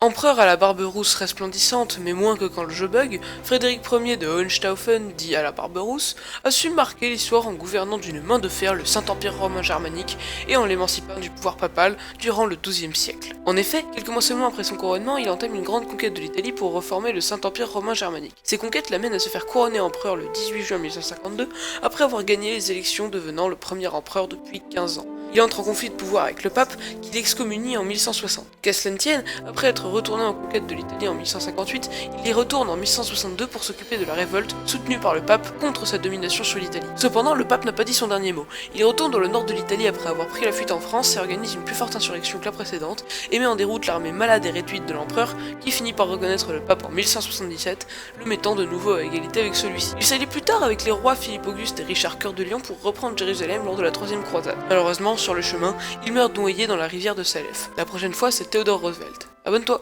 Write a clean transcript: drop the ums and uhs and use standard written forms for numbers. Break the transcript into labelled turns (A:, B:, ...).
A: Empereur à la barbe rousse resplendissante, mais moins que quand le jeu bug, Frédéric Ier de Hohenstaufen, dit à la barbe rousse, a su marquer l'histoire en gouvernant d'une main de fer le Saint-Empire romain germanique et en l'émancipant du pouvoir papal durant le XIIe siècle. En effet, quelques mois seulement après son couronnement, il entame une grande conquête de l'Italie pour reformer le Saint-Empire romain germanique. Ces conquêtes l'amènent à se faire couronner empereur le 18 juin 1152, après avoir gagné les élections devenant le premier empereur depuis 15 ans. Il entre en conflit de pouvoir avec le pape, qui l'excommunie en 1160. Qu'à cela ne tienne, après être retourné en conquête de l'Italie en 1158, il y retourne en 1162 pour s'occuper de la révolte, soutenue par le pape, contre sa domination sur l'Italie. Cependant, le pape n'a pas dit son dernier mot. Il retourne dans le nord de l'Italie après avoir pris la fuite en France et organise une plus forte insurrection que la précédente, et met en déroute l'armée malade et réduite de l'empereur, qui finit par reconnaître le pape en 1177, le mettant de nouveau à égalité avec celui-ci. Il s'allie plus tard avec les rois Philippe Auguste et Richard Cœur de Lion pour reprendre Jérusalem lors de la troisième croisade. Malheureusement, sur le chemin, il meurt noyé dans la rivière de Salef. La prochaine fois, c'est Theodore Roosevelt. Abonne-toi!